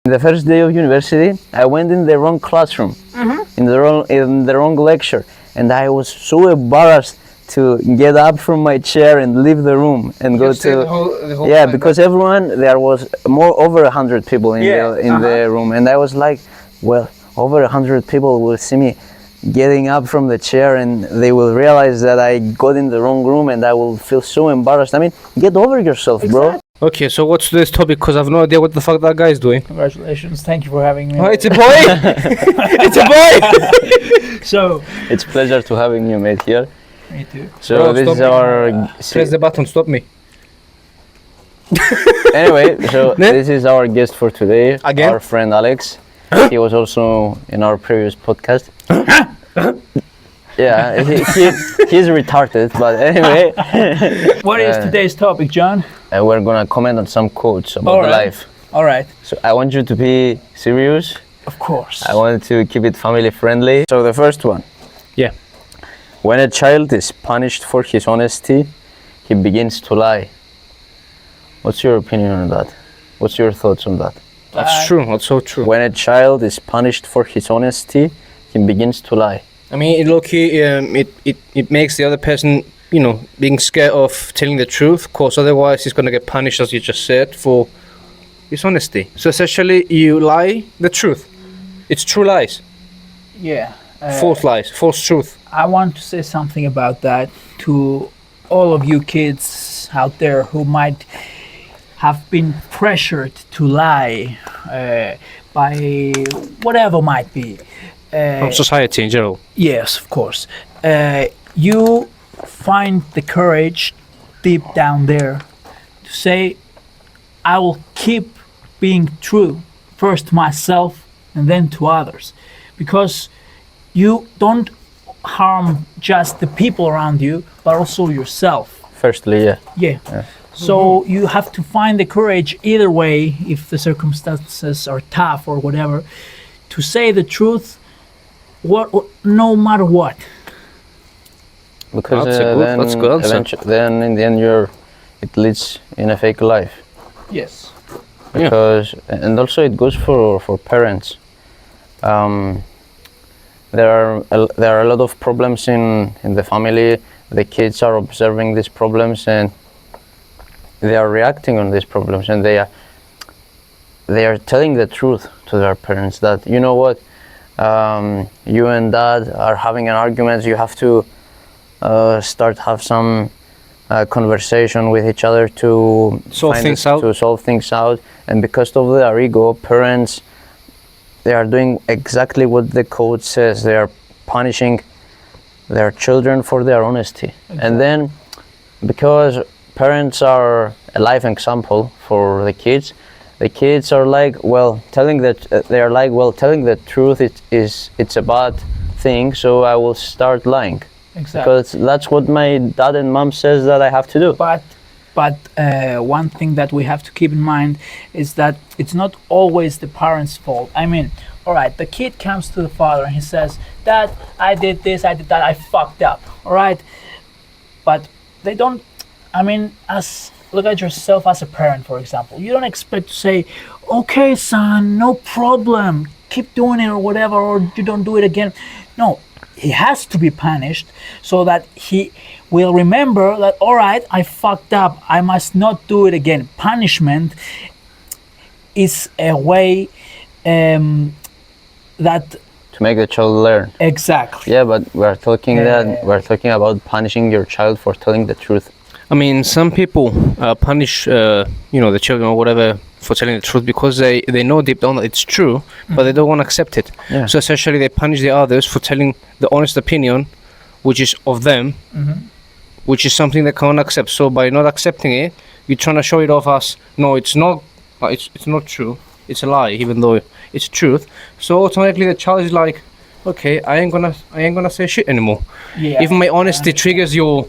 The first day of university, I went in the wrong classroom, in the wrong lecture, and I was so embarrassed to get up from my chair and leave the room and go to the whole yeah, time, because everyone there was over 100 people in the room, and I was like, well, over 100 people will see me getting up from the chair, and they will realize that I got in the wrong room, and I will feel so embarrassed. I mean, get over yourself, bro. Okay, so what's today's topic? Because I have no idea what the fuck that guy is doing. Congratulations. Thank you for having me. Oh, it's a boy! It's a boy! So, It's a pleasure to having you, mate, here. me too. So Bro, this is stop our Press the button, stop me. anyway. So this is our guest for today, Again? our friend Alex. He was also in our previous podcast. Yeah, he's retarded, but anyway. What is today's topic, John? We're gonna comment on some quotes about Alright. life. All right. So I want you to be serious. Of course. I want to keep it family friendly. So the first one. Yeah. When a child is punished for his honesty, he begins to lie. What's your opinion on that? What's your thoughts on that? That's true, that's so true. When a child is punished for his honesty, he begins to lie. I mean, it makes the other person, being scared of telling the truth, because otherwise he's going to get punished, as you just said, for his honesty. So essentially, you lie the truth. It's true lies, Yeah. false lies, false truth. I want to say something about that to all of you kids out there who might have been pressured to lie by whatever might be. From society in general. Yes, of course. You find the courage deep down there to say, I will keep being true, first to myself and then to others. Because you don't harm just the people around you, but also yourself. Firstly, yeah. Yeah. So you have to find the courage either way, if the circumstances are tough or whatever, to say the truth, no matter what. Because that's good answer. then in the end it leads in a fake life. Yes. Because and also it goes for parents. There are a lot of problems in the family. The kids are observing these problems and they are reacting on these problems, and they are telling the truth to their parents that, you know what, you and dad are having an argument, you have to have some conversation with each other to solve things out. And because of their ego, parents, they are doing exactly what the code says. They are punishing their children for their honesty. Exactly. And then because parents are a life example for the kids are like, well, telling the truth it's a bad thing, so I will start lying. Exactly. Because that's what my dad and mom says that I have to do. But one thing that we have to keep in mind is that it's not always the parents' fault. I mean, all right, the kid comes to the father and he says, Dad, I did this, I did that, I fucked up, all right? But they don't, look at yourself as a parent, for example. You don't expect to say, okay, son, no problem, keep doing it or whatever, or you don't do it again. No, he has to be punished so that he will remember that, all right, I fucked up, I must not do it again. Punishment is a way that to make the child learn. Exactly. Yeah, but we're talking about punishing your child for telling the truth. I mean, some people punish, the children or whatever for telling the truth because they know deep down that it's true, but they don't want to accept it. Yeah. So essentially, they punish the others for telling the honest opinion, which is of them, which is something they can't accept. So by not accepting it, you're trying to show it off as, no, it's not true. It's a lie, even though it's truth. So automatically, the child is like, okay, I ain't gonna say shit anymore. Yeah, if my honesty triggers your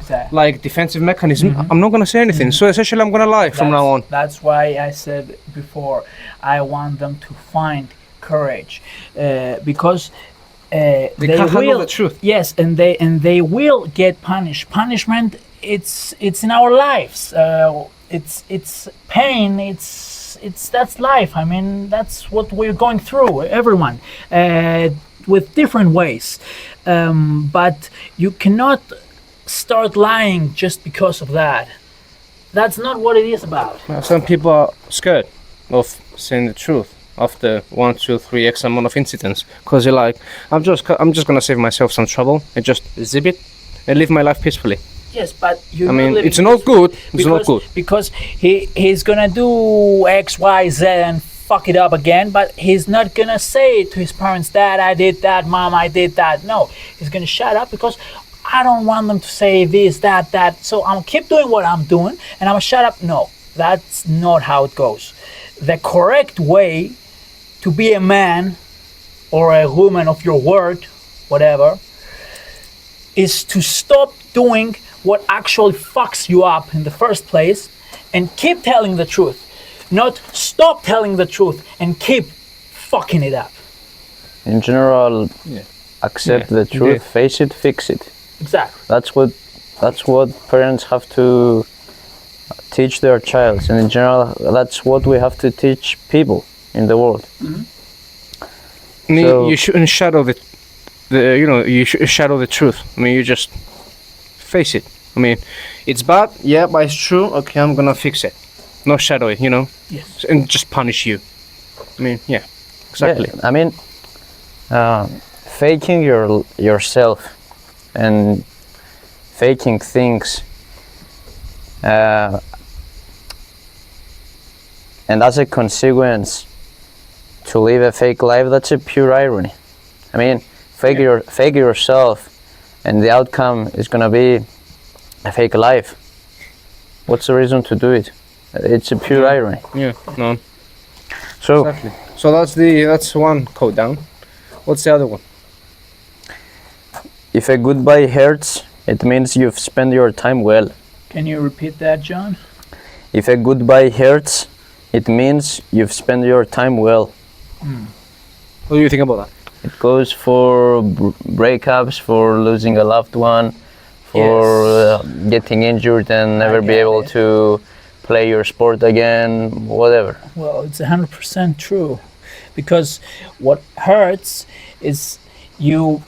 defensive mechanism, I'm not gonna say anything. So essentially, I'm gonna lie from now on. That's why I said before, I want them to find courage, because they can't handle the truth. Yes, and they will get punished. Punishment, it's in our lives. It's pain. It's that's life. I mean, that's what we're going through. Everyone, with different ways, but you cannot start lying just because of that. That's not what it is about. Some people are scared of saying the truth after 1, 2, 3 X amount of incidents, because they're like, I'm just gonna save myself some trouble and just zip it and live my life peacefully. Yes, but I mean, it's not good. It's not good because he's gonna do X, Y, Z and fuck it up again. But he's not gonna say to his parents, "Dad, I did that. Mom, I did that." No, he's gonna shut up because I don't want them to say this, that. So I'm gonna keep doing what I'm doing and I'm gonna shut up. No, that's not how it goes. The correct way to be a man or a woman of your word, whatever, is to stop doing what actually fucks you up in the first place and keep telling the truth. Not stop telling the truth and keep fucking it up. In general, accept the truth, face it, fix it. Exactly. That's what parents have to teach their child, and in general, that's what we have to teach people in the world. Mm-hmm. I mean, So- you shouldn't shadow you should shadow the truth. I mean, you just face it. I mean, it's bad, yeah, but it's true. Okay, I'm gonna fix it. No shadow it, Yes. and just punish you. I mean, yeah, exactly. Yeah, I mean, faking yourself and faking things, and as a consequence, to live a fake life, that's a pure irony. I mean, fake yourself, and the outcome is gonna be a fake life. What's the reason to do it? It's a pure irony. Yeah, no, So, exactly. So that's one code down. What's the other one? if a goodbye hurts, it means you've spent your time well. Can you repeat that, John? If a goodbye hurts, it means you've spent your time well. What do you think about that? It goes for breakups, for losing a loved one, for getting injured and never be get able it. to play your sport again, whatever. Well, it's 100% true, because what hurts is you.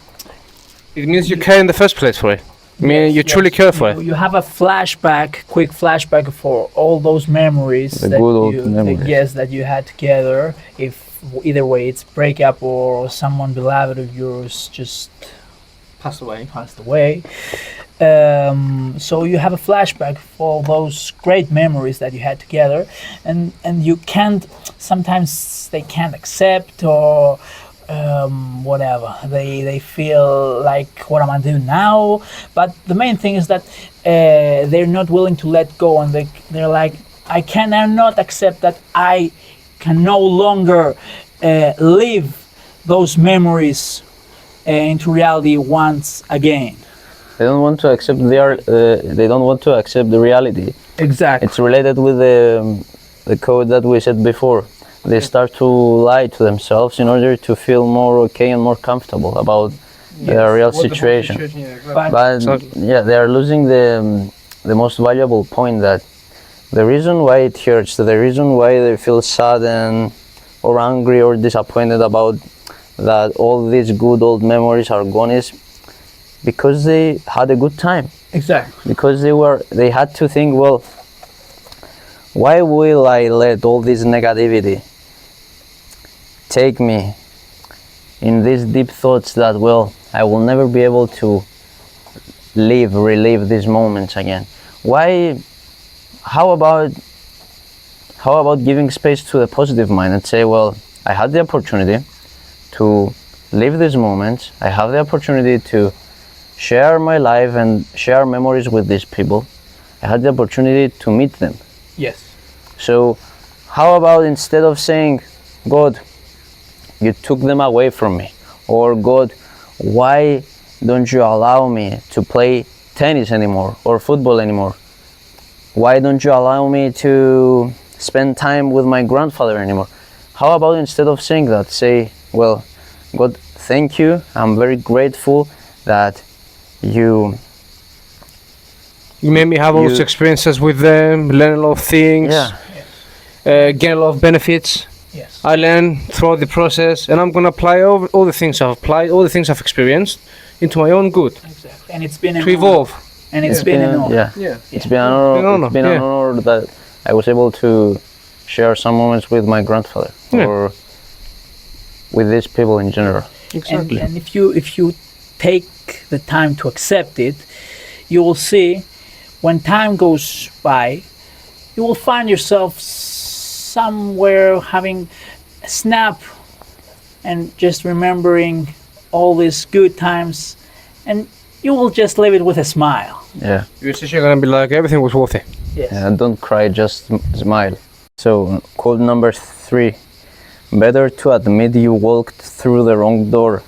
It means you care in the first place for it. I mean, you truly care for it. You have a quick flashback for all those memories The good old memories. that you had together. If either way it's breakup or someone beloved of yours just Passed away. passed away. So you have a flashback for those great memories that you had together, and you can't. Sometimes they can't accept or. Whatever they feel like, what am I doing now? But the main thing is that they're not willing to let go, and they're like, I cannot accept that I can no longer live those memories into reality once again. They don't want to accept they don't want to accept the reality. Exactly. It's related with the code that we said before. They start to lie to themselves in order to feel more okay and more comfortable about their real situation. But yeah, they are losing the most valuable point, that the reason why it hurts, the reason why they feel sad or angry or disappointed about that all these good old memories are gone is because they had a good time. Exactly. Because they had to think, well, why will I let all this negativity take me in these deep thoughts that, well, I will never be able to relive these moments again? How about giving space to the positive mind and say, well, I had the opportunity to live these moments, I have the opportunity to share my life and share memories with these people, I had the opportunity to meet them. Yes. So how about, instead of saying, God, you took them away from me, or God, why don't you allow me to play tennis anymore or football anymore? Why don't you allow me to spend time with my grandfather anymore? How about, instead of saying that, say, well, God, thank you, I'm very grateful that you made me have all those experiences with them, learn a lot of things. Yeah. gain a lot of benefits. Yes. I learn throughout the process, and I'm gonna apply all the things I've applied, all the things I've experienced, into my own good Exactly. And it's been an to evolve. honor. And it's been an honor. Yeah. Yeah. It's been an honor. It's been an honor that I was able to share some moments with my grandfather or with these people in general. Exactly. And if you take the time to accept it, you will see when time goes by, you will find yourself somewhere having a snap and just remembering all these good times, and you will just live it with a smile. Yeah. You're just gonna be like, everything was worth it. Yes. Yeah, don't cry, just smile. So, quote number 3. Better to admit you walked through the wrong door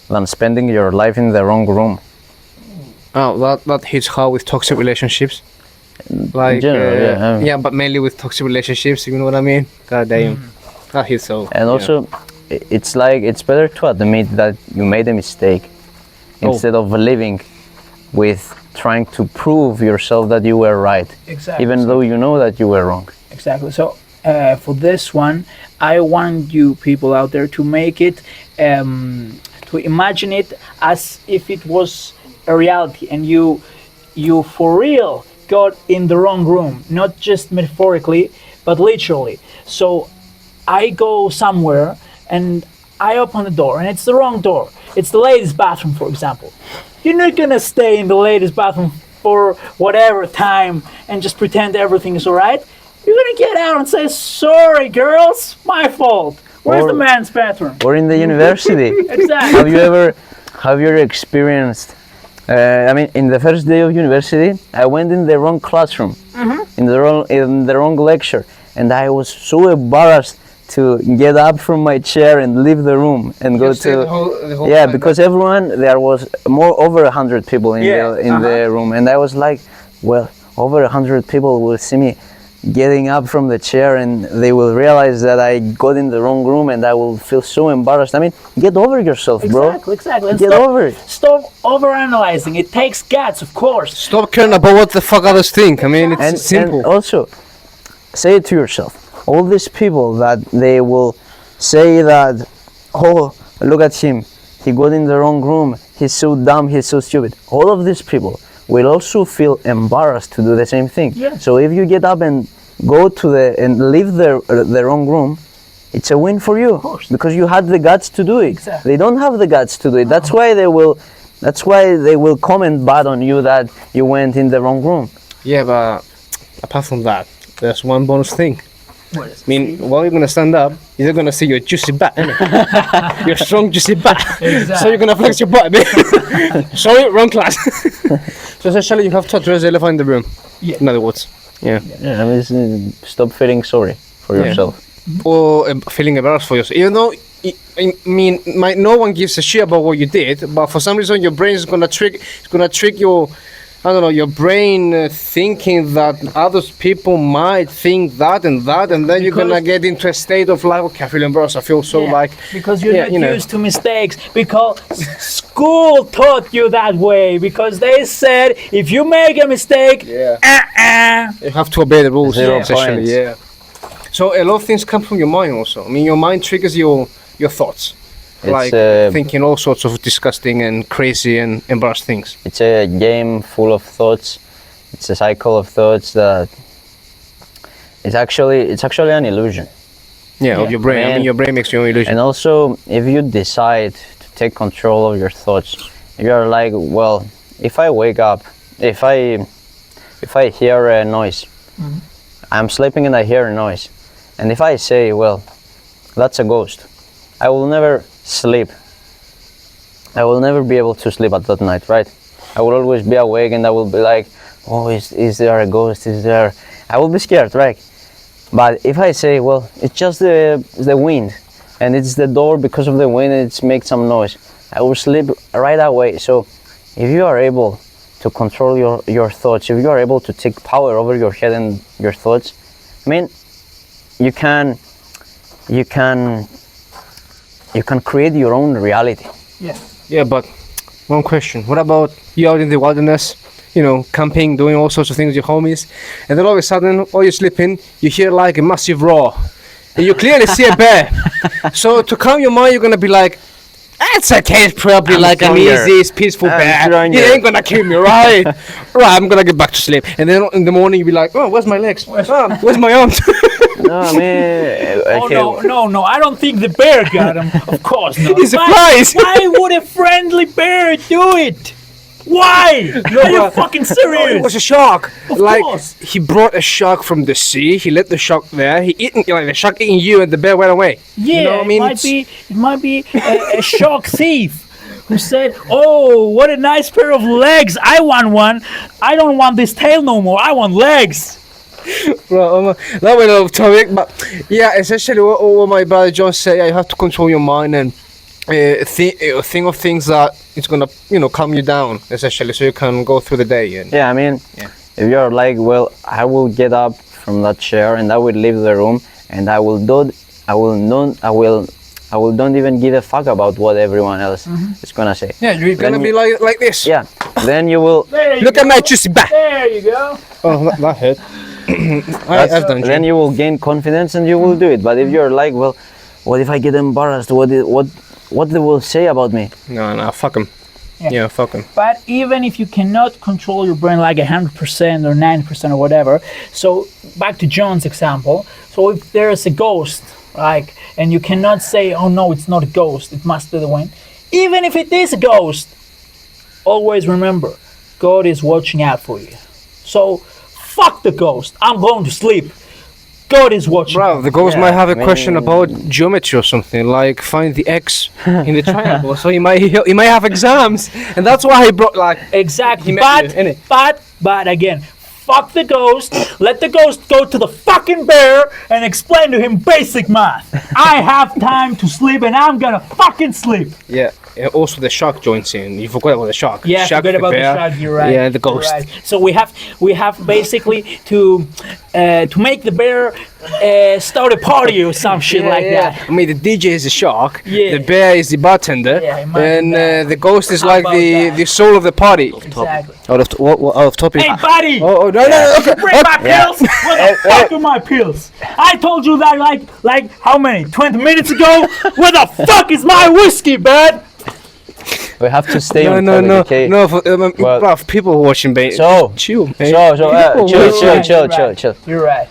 than spending your life in the wrong room. Oh, that hits hard with toxic relationships. Like, in general, yeah, but mainly with toxic relationships, you know what I mean? God damn. That hits so. And also, it's like, it's better to admit that you made a mistake instead of living with trying to prove yourself that you were right, Exactly. even though you know that you were wrong. Exactly. So for this one, I want you people out there to make it, to imagine it as if it was a reality, and you for real got in the wrong room, not just metaphorically, but literally. So I go somewhere and I open the door, and it's the wrong door. It's the ladies' bathroom, for example. You're not gonna stay in the ladies' bathroom for whatever time and just pretend everything is alright. You're gonna get out and say, "Sorry, girls, my fault. Where's the men's bathroom?" Or in the university. Exactly. Have you ever experienced, in the first day of university, I went in the wrong classroom, in the wrong lecture, and I was so embarrassed to get up from my chair and leave the room and go to the whole time because there was over 100 people in the room, and I was like, well, over 100 people will see me getting up from the chair, and they will realize that I got in the wrong room, and I will feel so embarrassed. I mean, get over yourself, bro. Exactly. And Get over it. Stop overanalyzing. It takes guts, of course. Stop caring about what the fuck others think. I mean, it's And simple. also, say it to yourself. All these people that they will say that, oh, look at him, he got in the wrong room, he's so dumb, he's so stupid. All of these people will also feel embarrassed to do the same thing. Yeah. So if you get up and go to and leave the wrong room, it's a win for you, because you had the guts to do it. Exactly. They don't have the guts to do it. That's why they will comment bad on you that you went in the wrong room. Yeah, but apart from that, there's one bonus thing. What is I mean, while you're gonna stand up, you're gonna see your juicy butt, innit? Your strong juicy butt. Exactly. So you're gonna flex your butt, man. Sorry, wrong class. So essentially, you have to address the elephant in the room. Yeah. In other words. Yeah. Yeah, I mean, stop feeling sorry for yourself. Or feeling embarrassed for yourself. Even though, no one gives a shit about what you did, but for some reason your brain is gonna trick your, I don't know, your brain thinking that other people might think that, and then you're gonna get into a state of like, okay, I feel embarrassed. I feel so like, because you're not you know. used to mistakes, because school taught you that way, because they said if you make a mistake, you have to obey the rules. 0 essentially, points. yeah. So a lot of things come from your mind also. I mean, your mind triggers your thoughts. Like thinking all sorts of disgusting and crazy and embarrassed things. It's a game full of thoughts. It's a cycle of thoughts that it's actually an illusion. Yeah, of your brain. I mean, your brain makes your own illusion. And also, if you decide to take control of your thoughts, you are like, well, if I wake up, if I hear a noise, I'm sleeping and I hear a noise, and if I say, well, that's a ghost, I will never sleep. I will never be able to sleep at that night, right? I will always be awake, and I will be like, oh, is there a ghost? I will be scared, right? But if I say, well, it's just the wind, and it's the door because of the wind, and it makes some noise, I will sleep right away. So if you are able to control your thoughts, if you are able to take power over your head and your thoughts, I mean, you can create your own reality. Yeah. Yeah, but one question. What about you out in the wilderness? camping, doing all sorts of things with your homies, and then all of a sudden, while you're sleeping, you hear like a massive roar, and you clearly see a bear. So to calm your mind, you're gonna be like, it's okay, it's probably I'm like stronger. an easy, peaceful bear. stronger. You ain't gonna kill me, right? Right, I'm gonna get back to sleep. And then in the morning, you'll be like, oh, where's my legs? Where's my arms? No, I mean, okay. No, I don't think the bear got him. Of course not. He's surprised. Why would a friendly bear do it? Why? Are you fucking serious? It was a shark. Of like course. he brought a shark from the sea. He let the shark there. The shark eating you, and the bear went away. Yeah, you know what I mean? it might be a shark thief who said, "Oh, what a nice pair of legs! I want one. I don't want this tail no more. I want legs." Well, that went off topic, but yeah, essentially what my brother John said, you have to control your mind and think of things that it's gonna calm you down, essentially, so you can go through the day. And Yeah, I mean, if you're like, well, I will get up from that chair and I will leave the room and I will don't even give a fuck about what everyone else is gonna say. yeah, you're gonna be like this. Yeah, then you will. Look at my juicy back. There you go. Oh, that hurt. I've done. Then you will gain confidence and you will do it. But if you're like, well, what if I get embarrassed? What they will say about me? No, fuck him. Yeah. Yeah, fuck him. But even if you cannot control your brain like 100% or 90% or whatever, so back to John's example. So if there's a ghost, like, and you cannot say, "Oh no, it's not a ghost. It must be the wind." Even if it is a ghost, always remember, God is watching out for you. So fuck the ghost. I'm going to sleep. God is watching. Bro, the ghost Yeah, might have a I question mean- about geometry or something, like find the x in the triangle. So he might have exams, and that's why he brought like. Exactly. He met you, innit? But again, fuck the ghost. Let the ghost go to the fucking bear and explain to him basic math. I have time to sleep and I'm gonna fucking sleep. Yeah. Also, the shark joins in. You forgot about the shark. Yeah, shark, forget about the bear, shark. You're right. Yeah, the You're ghost. right. So we have basically to make the bear start a party or some shit like that. I mean, the DJ is the shark. Yeah. The bear is the bartender. Yeah, imagine and that. the ghost is How like about the that? the soul of the party. Exactly. Out of topic. Hey, buddy! Oh no! Okay. Bring my pills? Where the fuck are my pills? I told you that like how many? 20 minutes ago? Where the fuck is my whiskey, bud? We have to stay No, on no, topic, no, okay? no. For, Well- bruv, people watching, babe. So, chill, man. chill, chill. You're right.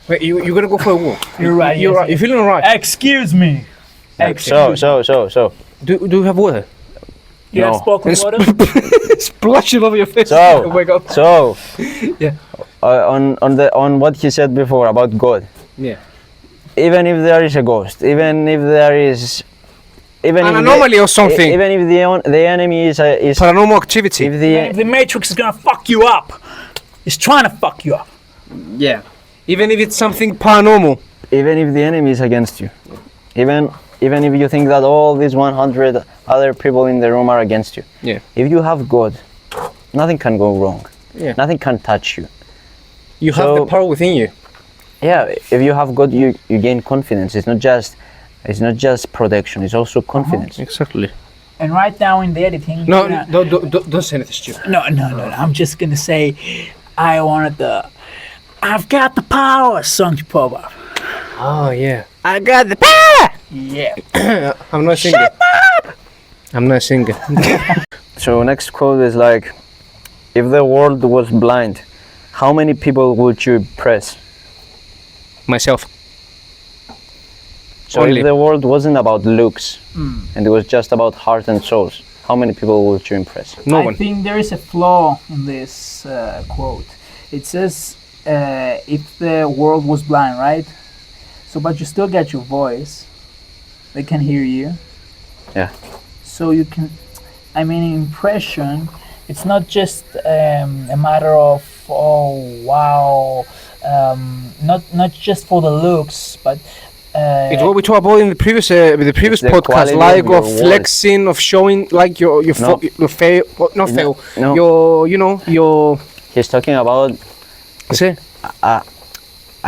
Wait, you gonna go for a walk? You're right. You're yes, right. You're feeling alright. Excuse me. So. Do you have water? You No. have spoken It's- water? Splash it over your face. So, Wake up. So, Yeah. on what he said before about God, Yeah. even if there is a ghost, even if there is, even An if anomaly or something. even if the enemy is Paranormal activity. if If the the Matrix is gonna fuck you up, it's trying to fuck you up. Yeah. Even if it's something paranormal. even if the enemy is against you, even if you think that all these 100 other people in the room are against you, Yeah. if you have God, nothing can go wrong. Yeah. Nothing can touch you. You have So- the power within you. Yeah, if you have God, you gain confidence. It's not just protection. It's also confidence. Exactly. And right now in the editing, No, you're not- don't say anything stupid. no. I'm just gonna say, I wanted I've got the power song to pop up. Oh yeah. I got the power. Yeah. I'm not singing. Shut up. I'm not singing. So next quote is like, if the world was blind, how many people would you impress? Myself. So Only. if the world wasn't about looks and it was just about heart and souls, how many people would you impress? No I one. think there is a flaw in this quote. It says, if the world was blind, right? So, but you still get your voice. They can hear you. Yeah. So you can, I mean, impression, it's not just a matter of, oh, wow, not just for the looks, but It's what we talked about in the previous the podcast, quality like of your of words. flexing, of showing, like your No. your fail, not No, fail, no. your. He's talking about, Say.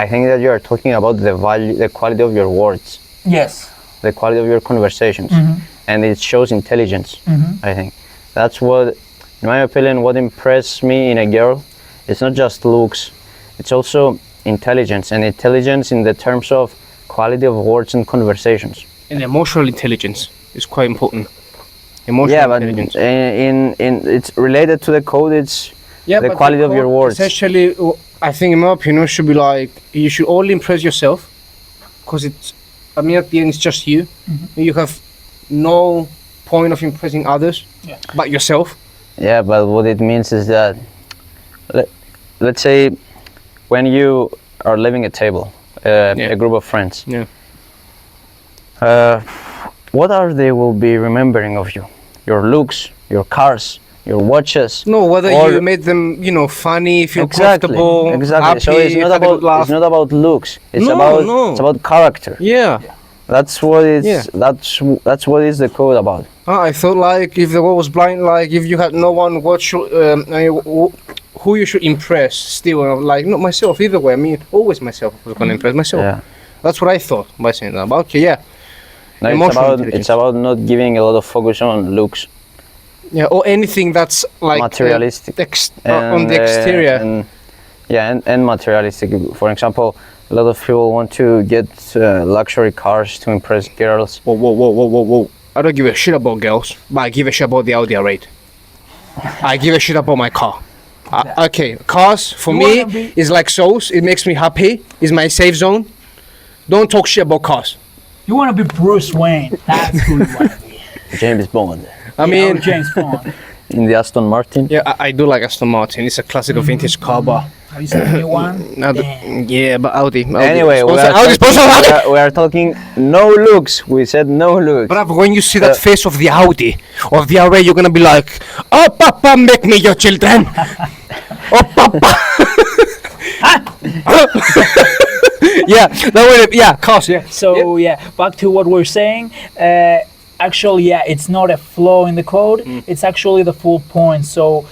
I think that you are talking about the value, the quality of your words, yes. the quality of your conversations, and it shows intelligence. I think that's what In my opinion, what impressed me in a girl, it's not just looks, it's also intelligence, and intelligence in the terms of quality of words and conversations. And emotional intelligence is quite important. Emotional Yeah, but intelligence. in it's related to the code. It's Yeah, the but quality of your words. Essentially, I think in my opinion, should be like you should only impress yourself, because it's. I mean, at the end, it's just you. You have no point of impressing others, but yourself. Yeah, but what it means is that, let's say, when you are leaving a table, a group of friends. Yeah. What are they will be remembering of you? Your looks, your cars, your watches. No, whether you made them, funny, feel comfortable, exactly. happy, So it's not had a good laugh. it's not about looks. It's No. it's about character. Yeah. That's what it's. That's what is the code about. I thought like if the world was blind, like if you had no one, what should who you should impress? Still, like not myself either way. I mean, always myself was gonna impress myself. Yeah. That's what I thought by saying that. But okay, yeah. No, Emotional it's about not giving a lot of focus on looks. Yeah, or anything that's like materialistic on the exterior. And materialistic. For example, a lot of people want to get luxury cars to impress girls. Whoa. I don't give a shit about girls, but I give a shit about the Audi R8. I give a shit about my car. Okay, cars for me is like souls. It makes me happy. Is my safe zone. Don't talk shit about cars. You want to be Bruce Wayne. That's who you want to be. James Bond. I mean, James Bond. In the Aston Martin. Yeah, I do like Aston Martin. It's a classic of vintage car, but Have you seen the new one? yeah, but Audi. Anyway, we are talking no looks. We said no looks. But when you see that face of the Audi, of the array, you're gonna be like, "Oh, Papa, make me your children." Oh, Papa. Yeah, that would. Yeah, cars. Yeah. So back to what we're saying. Actually, it's not a flaw in the code. It's actually the full point. So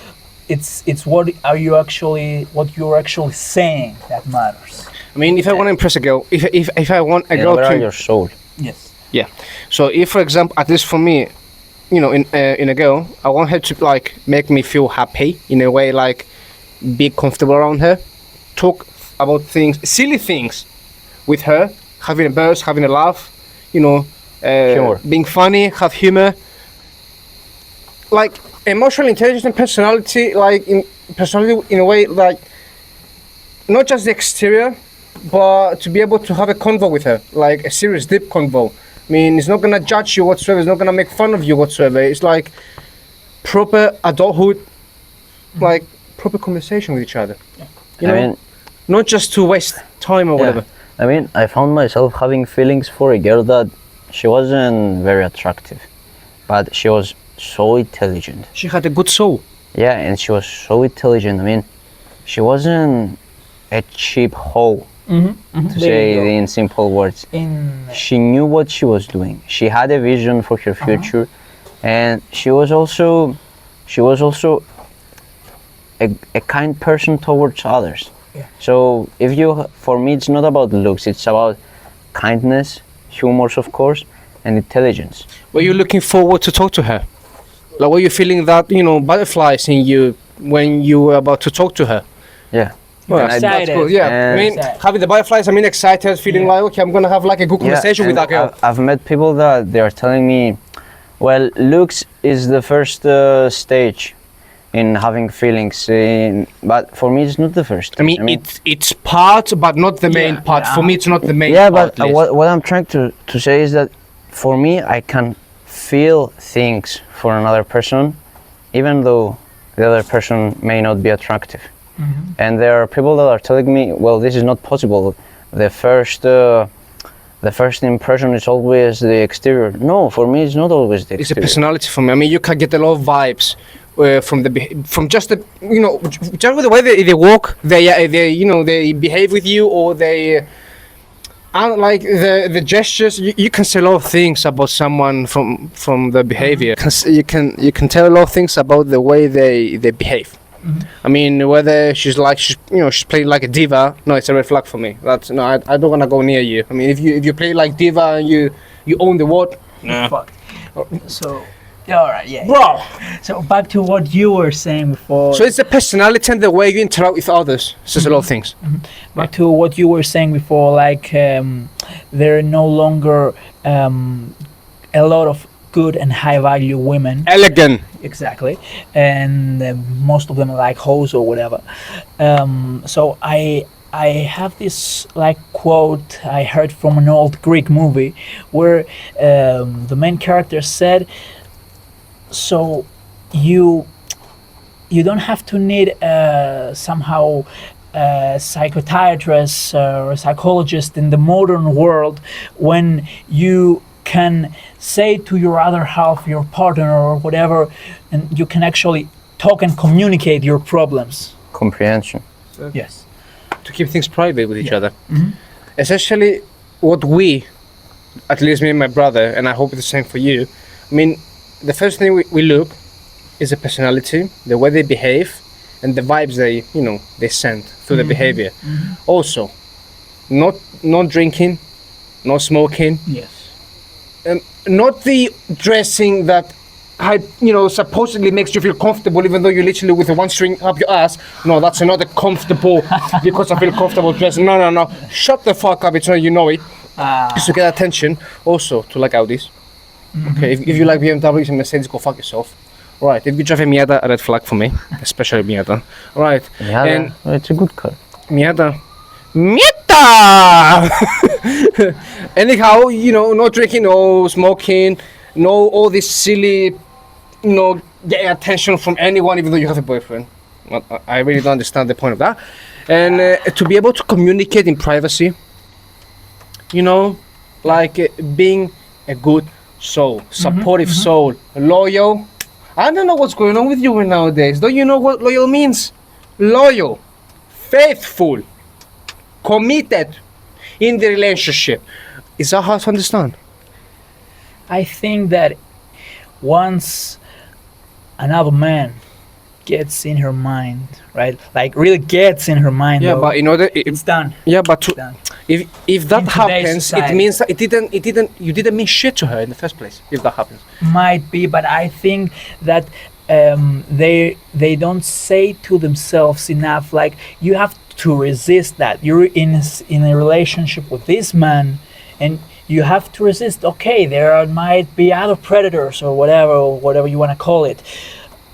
it's what you're actually saying that matters. I mean, if I want to impress a girl, if I want a girl to your soul. Yes. Yeah. So if, for example, at least for me, in a girl, I want her to like make me feel happy in a way, like be comfortable around her, talk about things, silly things, with her, having a burst, having a laugh, being funny, have humor, like emotional intelligence and personality, in a way, like not just the exterior, but to be able to have a convo with her, like a serious, deep convo. I mean, it's not gonna judge you whatsoever. It's not gonna make fun of you whatsoever. It's like proper adulthood, like proper conversation with each other. You know, not just to waste time or whatever. I mean, I found myself having feelings for a girl that she wasn't very attractive, but she was so intelligent. She had a good soul. Yeah, and she was so intelligent. I mean, she wasn't a cheap hoe, to say in simple words. She knew what she was doing. She had a vision for her future, and she was also a kind person towards others. Yeah. So for me, it's not about looks. It's about kindness, humor, of course, and intelligence. Were you looking forward to talk to her? Like, were you feeling that, butterflies in you when you were about to talk to her? Yeah. Well, excited. That's cool. Yeah, I mean, having the butterflies, excited, feeling like, okay, I'm gonna have like a good conversation with that girl. I've met people that they are telling me, well, looks is the first stage in having feelings, but for me it's not the first. I mean it's part, but not the main part. For me, it's not the main part. Yeah, but what I'm trying to say is that for me, I can feel things for another person, even though the other person may not be attractive. And there are people that are telling me, well, this is not possible. The first impression is always the exterior. No, for me, it's not always the exterior. It's a personality for me. I mean, you can get a lot of vibes from just the just with the way they walk, they behave with you, or they like the gestures. You can say a lot of things about someone from the behavior. You can tell a lot of things about the way they behave. I mean, whether she's playing like a diva, no, it's a red flag for me. I don't wanna go near you. I mean, if you play like diva and you own the world, fuck. So All right, yeah. Bro. So back to what you were saying before. So it's the personality and the way you interact with others. Says a lot of things. Back to what you were saying before, like there are no longer a lot of good and high value women. Elegant. Exactly, and most of them are like hoes or whatever. So I have this like quote I heard from an old Greek movie where the main character said, "So you don't have to need somehow a psychiatrist or a psychologist in the modern world when you can say to your other half, your partner or whatever, and you can actually talk and communicate your problems." Comprehension. Yes. To keep things private with each other. Mhm. Essentially, what we, at least me and my brother, and I hope it's the same for you, I mean, the first thing we look is the personality, the way they behave, and the vibes they send through the behavior. Also, not drinking, not smoking, Yes. not the dressing that supposedly makes you feel comfortable, even though you're literally with the one string up your ass. No, that's not a comfortable because I feel comfortable dressing. No. Shut the fuck up. It's not you know it. Just to get attention. Also, to like Audis. Okay, if you like BMWs and Mercedes, go fuck yourself. Right, if you drive a Miata, a red flag for me, especially Miata. Right, Yeah, and it's a good car. Miata. Anyhow, no drinking, no smoking, no all this silly, getting attention from anyone, even though you have a boyfriend. I really don't understand the point of that. And to be able to communicate in privacy, being a good soul, supportive soul, loyal. I don't know what's going on with you nowadays. Don't you know what loyal means? Loyal, faithful, committed in the relationship. Is that hard to understand? I think that once another man gets in her mind, right? Like really gets in her mind. Yeah, though, but in order, it's done. yeah, but to, Done. if that In today's happens, society. it means that you didn't mean shit to her in the first place. If that happens, Might be, but I think that they don't say to themselves enough. Like you have to resist that. You're in a relationship with this man, and you have to resist. Okay, might be other predators or whatever you want to call it,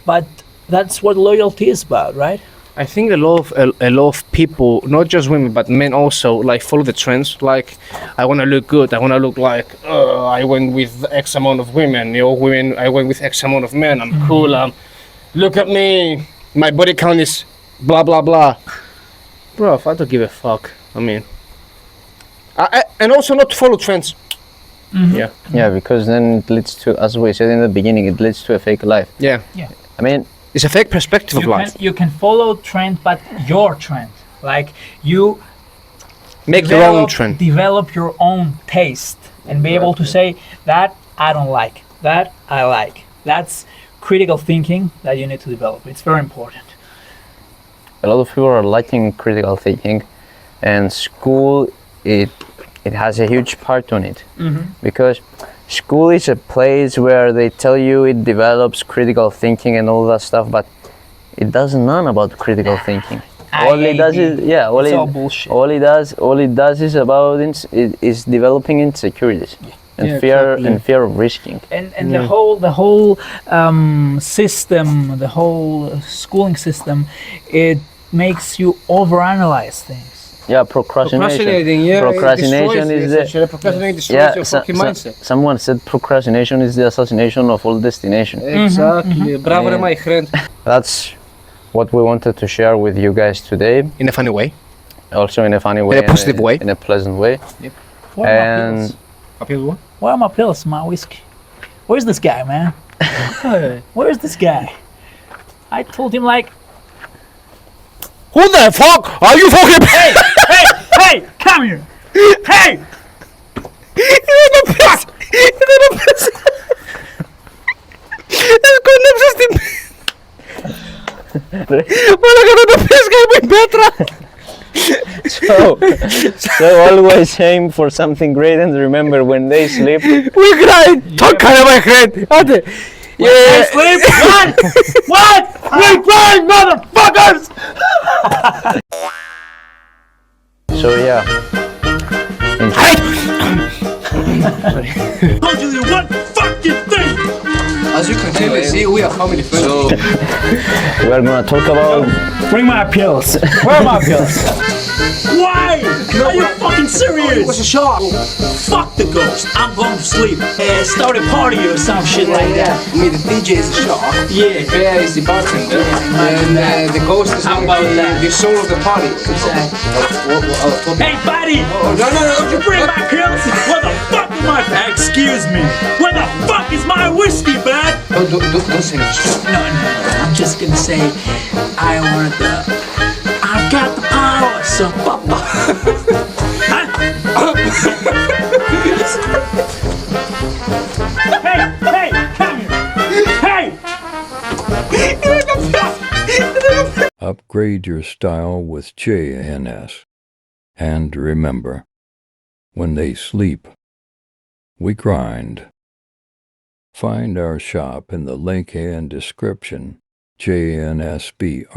but that's what loyalty is about, right? I think a lot of people, not just women but men also, like follow the trends. Like, I want to look good. I want to look like I went with X amount of women. Women. I went with X amount of men. I'm cool. Look at me. My body count is blah blah blah. Bro, I don't give a fuck. I mean, and also not to follow trends. Yeah. Yeah, because then it leads to, as we said in the beginning, it leads to a fake life. Yeah. I mean, It's a fake perspective of life. You can follow trend, but your trend. Like you Make your own trend. Develop your own taste and be able to say that I don't like, that I like. That's critical thinking that you need to develop. It's very important. a lot of people are lacking critical thinking, and school it has a huge part on it, because school is a place where they tell you it develops critical thinking and all that stuff, but it does none about critical thinking. All it does is all bullshit. all it does is about is developing insecurities and fear of risking. And the whole system, the whole schooling system, it makes you overanalyze things. Yeah, procrastination destroys your fucking mindset. Someone said procrastination is the assassination of all destination. Exactly. Bravo, my friend. That's what we wanted to share with you guys today. In a funny way. Also in a funny way. In a positive way. In a pleasant way. Yep. Where are my pills? What? Where are my pills? My whiskey. Where's this guy, man? Where's this guy? I told him like, Who the fuck are you fucking? hey, come here. Hey! You're the best. You're the best. It's good news system. So always aim for something great and remember when they sleep. We grind. Talk my friend. Hey, sleep. What? What? We grind, motherfuckers. So yeah. Told you one fucking thing. As you can clearly see, we are family friendly. So We are gonna talk about. Bring my pills. Where are my pills? Why? Are you fucking serious? what's a shot? Fuck the ghost. I'm going to sleep. Start a party or some shit like that. I mean, the DJ is a shot. Yeah. Bear is the bartender. imagine And the ghost is How gonna about be that? the soul of the party. Hey, buddy! No. You bring my pills? Where the fuck is my... Excuse me. Where the fuck is my whiskey, man? Don't say that. No. I'm just gonna say I wanted the... I've got the power, so... Hey, come here. Hey! Upgrade your style with JnS. And remember, when they sleep, we grind. Find our shop in the link and description, jnsbros.com.